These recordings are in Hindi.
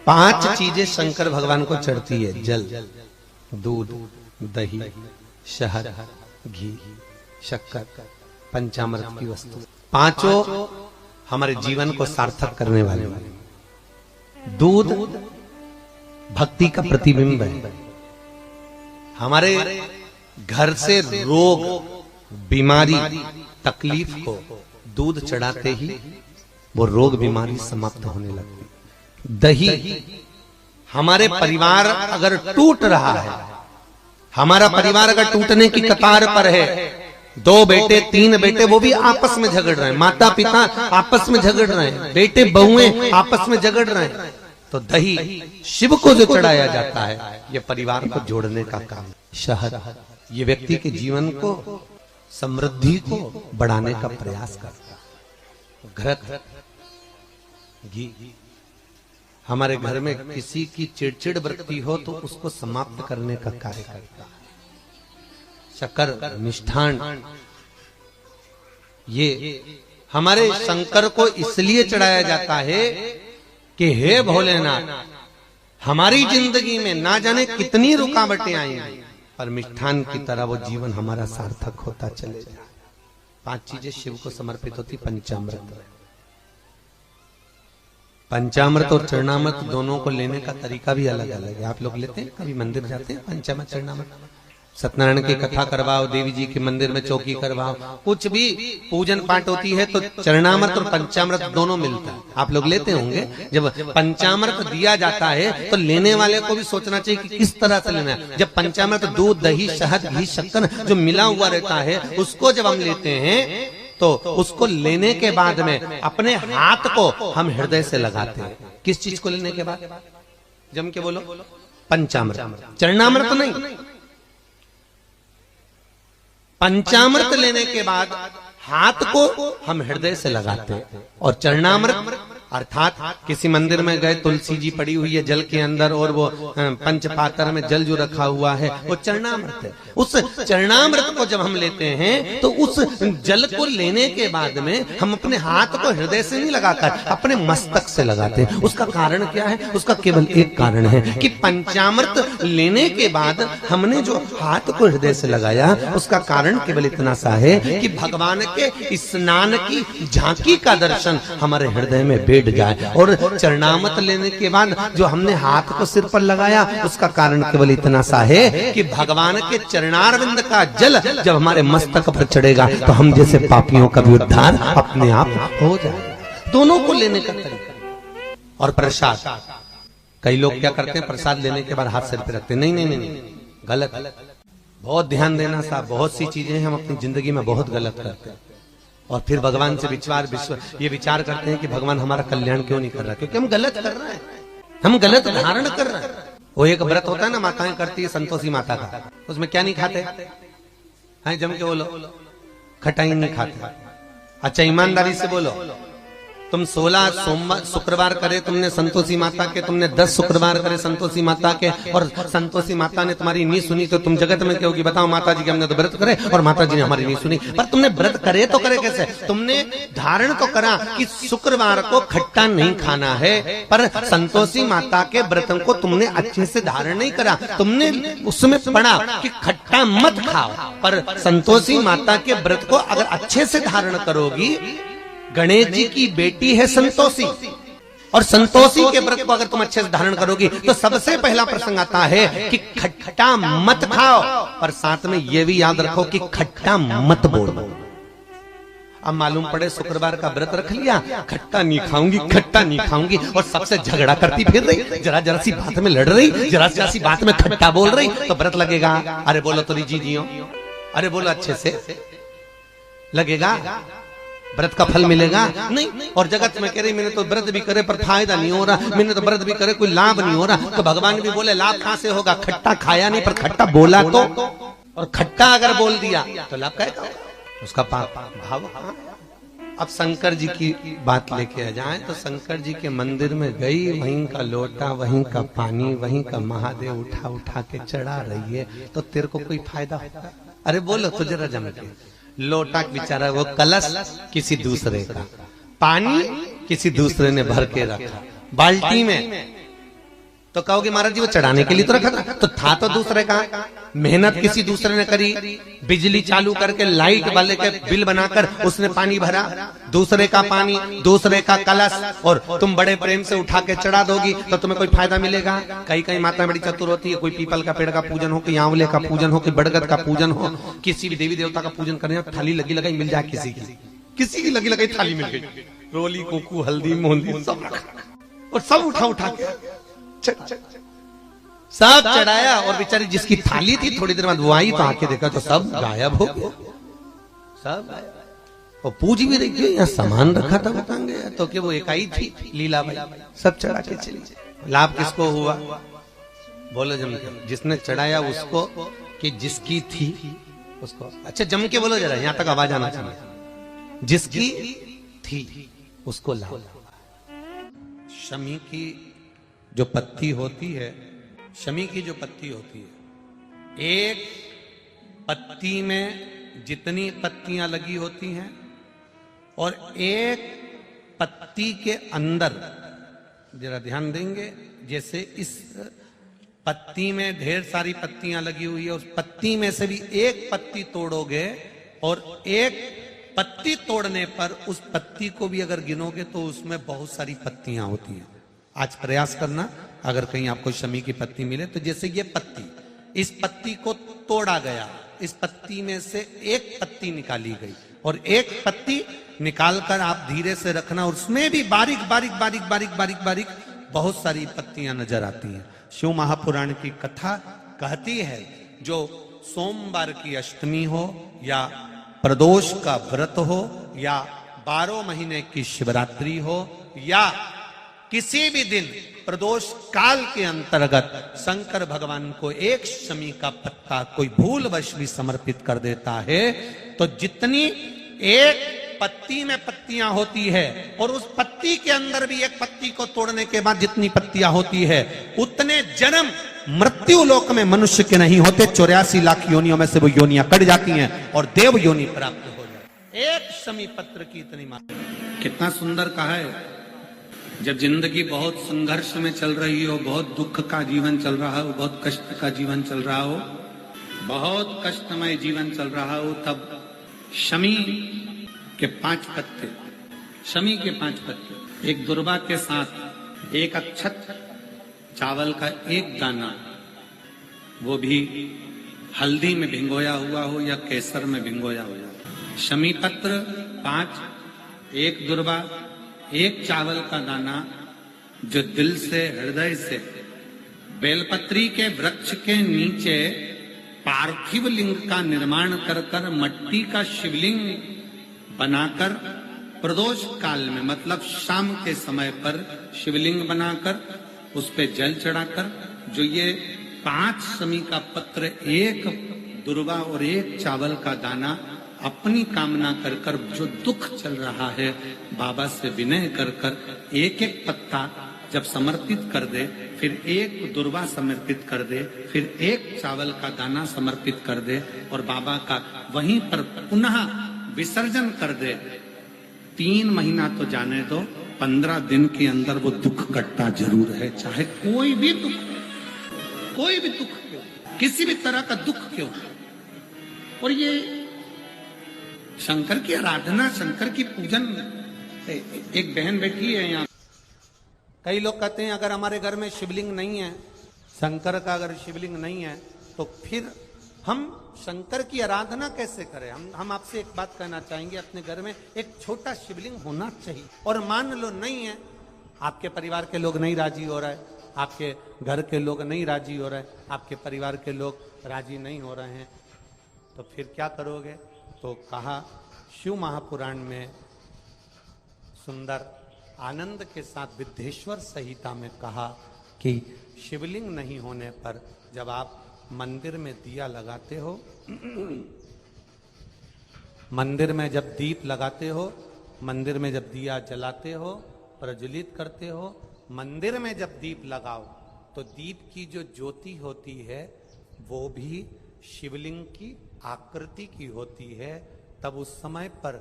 5 चीजें शंकर भगवान को चढ़ती है। जल, दूध, दही, शहद, घी, शक्कर, पंचामृत की वस्तु। 5 हमारे जीवन को सार्थक करने वाले। दूध भक्ति का प्रतिबिंब है। हमारे घर से रोग, बीमारी, तकलीफ को दूध चढ़ाते ही वो रोग बीमारी समाप्त होने लगती। दही, हमारे परिवार अगर टूट रहा है, हमारा परिवार अगर टूटने की कतार पर है, 2 बेटे 3 बेटे वो भी आपस में झगड़ रहे हैं, माता पिता आपस में झगड़ रहे हैं, बेटे बहुएं आपस में झगड़ रहे हैं, तो दही शिव को जो चढ़ाया जाता है ये परिवार को जोड़ने का काम। शहद, ये व्यक्ति के जीवन को, समृद्धि को बढ़ाने का प्रयास करता है। घृत, घी, हमारे घर में किसी की चिड़चिड़ वृत्ति हो तो उसको समाप्त करने का कार्य करता है। शक्कर, मिष्ठान, ये हमारे शंकर को इसलिए चढ़ाया जाता है कि हे भोलेनाथ, हमारी जिंदगी में ना जाने कितनी रुकावटें आई, पर मिष्ठान की तरह वो जीवन हमारा सार्थक होता चले जाए। 5 चीजें शिव को समर्पित होती। पंचामृत, पंचामृत और चरणामृत दोनों को लेने का तरीका भी अलग अलग है। आप लोग लेते हैं, कभी मंदिर जाते हैं, पंचामृत चरणामृत, सत्यनारायण की कथा करवाओ, देवी जी के मंदिर में चौकी करवाओ, कुछ भी पूजन पाठ होती है तो चरणामृत और पंचामृत दोनों मिलता है। आप लोग लेते होंगे। जब पंचामृत दिया जाता है तो लेने वाले को भी सोचना चाहिए कि किस तरह से लेना है। जब पंचामृत दूध, दही, शहद, घी, शक्कर जो मिला हुआ रहता है, उसको जब हम लेते हैं तो उसको लेने के बाद में अपने हाथ को हम हृदय से लगाते हैं। किस चीज को लेने के बाद? जम के बोलो। पंचामृत, चरणामृत नहीं। पंचामृत लेने के बाद हाथ को हम हृदय से लगाते हैं। और चरणामृत अर्थात किसी मंदिर में गए, तुलसी जी पड़ी हुई है जल के अंदर और वो पंचपात्र में जल जो रखा हुआ है वो चरणामृत है। उस चरणामृत को जब हम लेते हैं तो उस जल को लेने के बाद में हम अपने हाथ को हृदय से नहीं लगाकर अपने मस्तक से लगाते हैं। उसका कारण क्या है? उसका केवल एक कारण है कि पंचामृत लेने के बाद हमने जो हाथ को हृदय से लगाया, उसका कारण केवल इतना सा है कि भगवान के स्नान की झांकी का दर्शन हमारे हृदय में बैठ जाए। और चरणामृत लेने के बाद जो हमने हाथ को सिर पर लगाया, उसका कारण केवल इतना सा है कि भगवान के चरणारविंद का जल जब हमारे मस्तक पर चढ़ेगा तो हम जैसे पापियों का भी उद्धार अपने आप हो जाए। दोनों को लेने का तरीका। और प्रसाद, कई लोग क्या करते हैं, प्रसाद लेने के बाद हाथ सिर पे रखते हैं। नहीं नहीं नहीं, गलत। बहुत ध्यान देना साहब। बहुत सी चीजें हम अपनी जिंदगी में बहुत गलत करते हैं और फिर भगवान से ये विचार करते हैं कि भगवान हमारा कल्याण क्यों नहीं कर रहा, क्योंकि हम गलत कर रहे हैं, हम गलत धारण कर रहे हैं। वो एक व्रत होता है ना, माताएं करती है संतोषी माता का, उसमें क्या नहीं खाते हैं? जम के बोलो, खटाई नहीं खाते। अच्छा ईमानदारी से बोलो, तुम 16 सोमवार शुक्रवार करे तुमने संतोषी माता के, तुमने 10 शुक्रवार करे संतोषी माता के, और संतोषी माता ने तुम्हारी नहीं सुनी तो तुम जगत में कहोगी बताओ माता जी के हमने तो व्रत करे और माता जी ने हमारी नहीं सुनी। पर तुमने व्रत करे तो करे कैसे? तुमने धारण तो करा कि शुक्रवार को खट्टा नहीं खाना है, पर संतोषी माता के व्रत को तुमने अच्छे से धारण नहीं करा। तुमने उसमें पढ़ा कि खट्टा मत खाओ, पर संतोषी माता के व्रत को अगर अच्छे से धारण करोगी, गणेश जी की बेटी है संतोषी, और संतोषी के व्रत को अगर तुम अच्छे से धारण करोगी तो सबसे पहला प्रसंग आता है कि खट्टा मत खाओ, पर साथ में यह भी याद रखो कि खट्टा मत बोलो। अब मालूम पड़े शुक्रवार का व्रत रख लिया, खट्टा नहीं खाऊंगी, खट्टा नहीं खाऊंगी, और सबसे झगड़ा करती फिर रही, जरा जरा सी बात में लड़ रही, जरा जरा सी बात में खट्टा बोल रही, तो व्रत लगेगा? अरे बोलो तो जी जियो, अरे बोलो अच्छे से, लगेगा? व्रत का फल मिलेगा? नहीं। और जगत में कह रही मैंने तो व्रत भी करे पर फायदा नहीं हो रहा, मैंने तो व्रत भी करे कोई लाभ नहीं हो रहा, तो भगवान भी बोले लाभ कहां से होगा? खट्टा खाया नहीं पर खट्टा बोला तो, और खट्टा अगर बोल दिया तो लाभ क्या होगा? उसका भाव। अब शंकर जी की बात लेके आ जाए तो शंकर जी के मंदिर में गई, वहीं का लोटा, वहीं का पानी, वहीं का महादेव उठा उठा के चढ़ा रही है, तो तेरे को कोई फायदा होगा? अरे बोलो तो जरा जम के। लोटा बेचारा वो कलश किसी दूसरे का, पानी किसी दूसरे ने भर के रखा, बाल्टी में तो कहोगे महाराज जी वो चढ़ाने के लिए तो रखा था, तो था तो दूसरे का, मेहनत किसी दूसरे ने करी, बिजली चालू करके लाइट वाले के बिल बनाकर उसने पानी भरा, दूसरे का पानी, दूसरे का कलश, और तुम बड़े प्रेम से उठा के चढ़ा दोगी तो तुम्हें कोई फायदा मिलेगा? कई कई माताएं बड़ी चतुर होती है, कोई पीपल का पेड़ का पूजन हो, कोई आंवले का पूजन हो, कोई बड़गद का पूजन हो, किसी भी देवी देवता का पूजन करने थाली लगी लगाई मिल जाए, किसी की लगी लगाई थाली मिल गई, रोली कुकू हल्दी मोहंदी सब रखा और सब उठा के सब चढ़ाया, और बेचारी जिसकी थाली थी थोड़ी देर बाद वो आई तो आके देखा तो सब गायब हो गया, सब और पूज भी रही थी, यहाँ सामान रखा था बताएंगे तो कि वो इकाई थी लीलाबाई, सब चढ़ा के चली। लाभ किसको हुआ? बोलो जम के, जिसने चढ़ाया उसको कि जिसकी थी उसको। अच्छा जम के बोलो जरा, यहाँ तक आवाज आना चाहिए। जिसकी थी उसको लाभ। शमी की जो पत्ती होती है, शमी की जो पत्ती होती है, एक पत्ती में जितनी पत्तियां लगी होती हैं और एक पत्ती के अंदर, जरा ध्यान देंगे, जैसे इस पत्ती में ढेर सारी पत्तियां लगी हुई है, उस पत्ती में से भी एक पत्ती तोड़ोगे और एक पत्ती तोड़ने पर उस पत्ती को भी अगर गिनोगे तो उसमें बहुत सारी पत्तियां होती हैं। आज प्रयास करना, अगर कहीं आपको शमी की पत्ती मिले तो जैसे ये पत्ती, इस पत्ती को तोड़ा गया, इस पत्ती में से एक पत्ती निकाली गई और एक पत्ती निकालकर आप धीरे से रखना, उसमें भी बारीक बारीक बारीक बारीक बारीक बारीक बहुत सारी पत्तियां नजर आती हैं। शिव महापुराण की कथा कहती है, जो सोमवार की अष्टमी हो या प्रदोष का व्रत हो या 12 महीने की शिवरात्रि हो या किसी भी दिन प्रदोष काल के अंतर्गत शंकर भगवान को एक शमी का पत्ता कोई भूलवश भी समर्पित कर देता है तो जितनी एक पत्ती में पत्तियां होती है और उस पत्ती के अंदर भी एक पत्ती को तोड़ने के बाद जितनी पत्तियां होती है उतने जन्म मृत्यु लोक में मनुष्य के नहीं होते। 84 लाख योनियों में से वो योनियां कट जाती हैं और देव योनि प्राप्त हो जाती। एक शमी पत्र की इतनी मात्रा। कितना सुंदर कहा है, जब जिंदगी बहुत संघर्ष में चल रही हो, बहुत दुख का जीवन चल रहा हो, बहुत कष्ट का जीवन चल रहा हो, बहुत कष्टमय जीवन चल रहा हो, तब शमी के 5 पत्ते, शमी के 5 पत्ते, एक दुर्वा के साथ एक अक्षत चावल का एक दाना, वो भी हल्दी में भिंगोया हुआ हो या केसर में भिंगोया हुआ, शमी पत्र 5, एक दुर्वा, एक चावल का दाना, जो दिल से हृदय से बेलपत्री के वृक्ष के नीचे पार्थिव लिंग का निर्माण कर कर मट्टी का शिवलिंग बनाकर प्रदोष काल में, मतलब शाम के समय पर शिवलिंग बनाकर उस पे जल चढ़ाकर, जो ये 5 शमी का पत्र, एक दुर्वा और एक चावल का दाना, अपनी कामना कर कर जो दुख चल रहा है बाबा से विनय कर कर एक एक पत्ता जब समर्पित कर दे, फिर एक दुर्वा समर्पित कर दे, फिर एक चावल का दाना समर्पित कर दे और बाबा का वहीं पर पुनः विसर्जन कर दे, 3 महीना तो जाने दो, 15 दिन के अंदर वो दुख कटता जरूर है। चाहे कोई भी दुख क्यों, किसी भी तरह का दुख क्यों। और ये शंकर की आराधना, शंकर की पूजन। एक बहन बैठी है यहाँ, कई लोग कहते हैं अगर हमारे घर में शिवलिंग नहीं है, शंकर का अगर शिवलिंग नहीं है तो फिर हम शंकर की आराधना कैसे करें। हम आपसे एक बात कहना चाहेंगे, अपने घर में एक छोटा शिवलिंग होना चाहिए। और मान लो नहीं है, आपके परिवार के लोग नहीं राजी हो रहे, आपके घर के लोग नहीं राजी हो रहे, आपके परिवार के लोग राजी नहीं हो रहे हैं, तो फिर क्या करोगे। तो कहा शिव महापुराण में सुंदर आनंद के साथ विद्धेश्वर संहिता में कहा कि शिवलिंग नहीं होने पर जब आप मंदिर में दिया लगाते हो, मंदिर में जब दीप लगाते हो, मंदिर में जब दिया जलाते हो, प्रज्वलित करते हो, मंदिर में जब दीप लगाओ तो दीप की जो ज्योति होती है वो भी शिवलिंग की आकृति की होती है। तब उस समय पर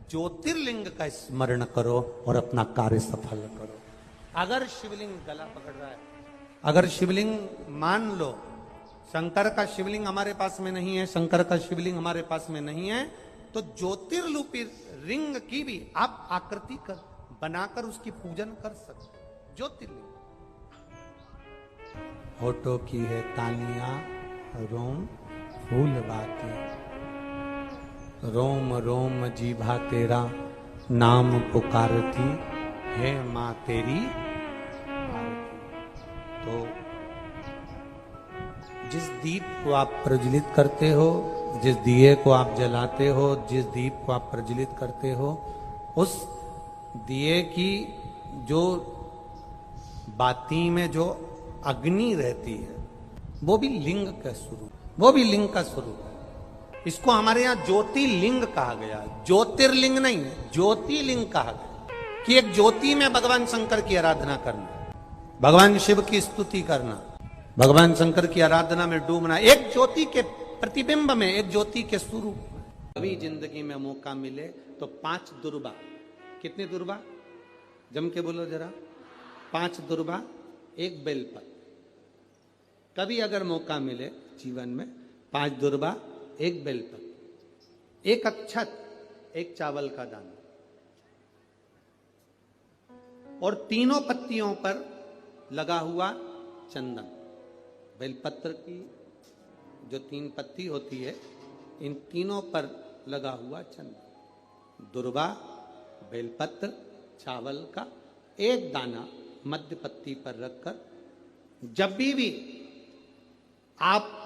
ज्योतिर्लिंग का स्मरण करो और अपना कार्य सफल करो। अगर शिवलिंग गला पकड़ रहा है अगर शिवलिंग मान लो शंकर का शिवलिंग हमारे पास में नहीं है, शंकर का शिवलिंग हमारे पास में नहीं है, तो ज्योतिर्लिपि रिंग की भी आप आकृति कर बनाकर उसकी पूजन कर सकते। ज्योतिर्लिंग होठों की है तालियां, रोम फूल बातें, रोम रोम जीभा तेरा नाम पुकारती है मां तेरी आरती। तो जिस दीप को आप प्रज्वलित करते हो, जिस दिए को आप जलाते हो, जिस दीप को आप प्रज्वलित करते हो, उस दिए की जो बाती में जो अग्नि रहती है वो भी लिंग का स्वरूप, वो भी लिंग का स्वरूप है। इसको हमारे यहाँ ज्योतिर्लिंग कहा गया, ज्योतिर्लिंग नहीं, ज्योतिर्लिंग कहा गया कि एक ज्योति में भगवान शंकर की आराधना करना, भगवान शिव की स्तुति करना, भगवान शंकर की आराधना में डूबना, एक ज्योति के प्रतिबिंब में, एक ज्योति के स्वरूप में। कभी जिंदगी में मौका मिले तो 5 दुर्बा, कितनी दुर्बा जम के बोलो जरा, 5 दुर्बा 1 बेलपत्र। कभी अगर मौका मिले जीवन में 5 दुर्बा 1 बेलपत्र, 1 अक्षत, 1 चावल का दाना, और तीनों पत्तियों पर लगा हुआ चंदन। बेलपत्र की जो 3 पत्ती होती है, इन तीनों पर लगा हुआ चंदन, दुर्बा, बेलपत्र, चावल का 1 दाना मध्य पत्ती पर रखकर, जब भी आप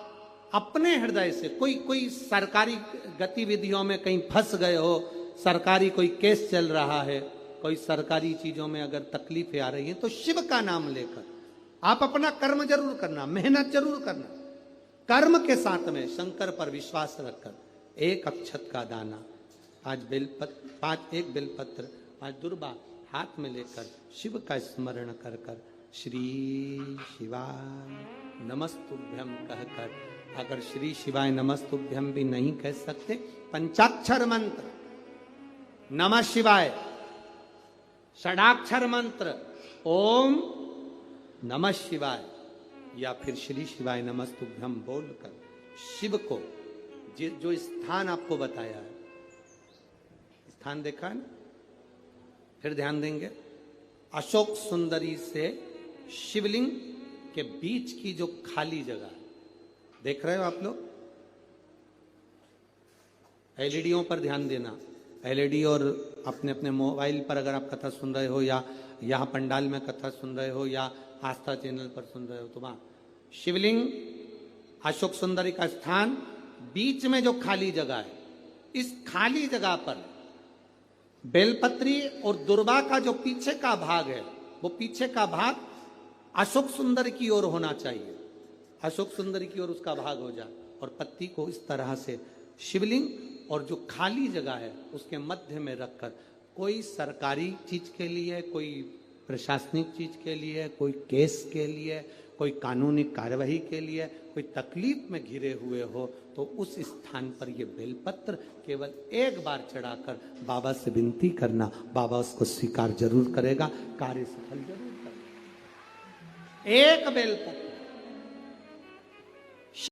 अपने हृदय से कोई सरकारी गतिविधियों में कहीं फंस गए हो, सरकारी कोई केस चल रहा है, कोई सरकारी चीजों में अगर तकलीफें आ रही है, तो शिव का नाम लेकर आप अपना कर्म जरूर करना, मेहनत जरूर करना, कर्म के साथ में शंकर पर विश्वास रखकर 1 अक्षत का दाना, 1 बेलपत्र, 5 दुर्बा हाथ में लेकर शिव का स्मरण कर कर श्री शिवाय नमस्तुभ्यम कहकर, अगर श्री शिवाय नमस्तुभ्यम भी नहीं कह सकते, पंचाक्षर मंत्र नमः शिवाय, षडाक्षर मंत्र ओम नमः शिवाय, या फिर श्री शिवाय नमस्तुभ्यम बोलकर शिव को जो स्थान आपको बताया है, स्थान देखा है ना, फिर ध्यान देंगे, अशोक सुंदरी से शिवलिंग के बीच की जो खाली जगह है, देख रहे हो आप लोग, एलईडीओं पर ध्यान देना, एलईडी और अपने अपने मोबाइल पर अगर आप कथा सुन रहे हो, या यहाँ पंडाल में कथा सुन रहे हो, या आस्था चैनल पर सुन रहे हो, तो वहां शिवलिंग, अशोक सुंदरी का स्थान, बीच में जो खाली जगह है, इस खाली जगह पर बेलपत्री और दुर्बा का जो पीछे का भाग है, वो पीछे का भाग अशोक सुंदर की ओर होना चाहिए, अशोक सुंदर की ओर उसका भाग हो जाए, और पत्ती को इस तरह से शिवलिंग और जो खाली जगह है उसके मध्य में रखकर, कोई सरकारी चीज के लिए, कोई प्रशासनिक चीज के लिए, कोई केस के लिए, कोई कानूनी कार्यवाही के लिए, कोई तकलीफ में घिरे हुए हो, तो उस स्थान पर ये बेलपत्र केवल 1 बार चढ़ाकर बाबा से विनती करना, बाबा उसको स्वीकार जरूर करेगा, कार्य सफल जरूर करेगा। 1 बेलपत्र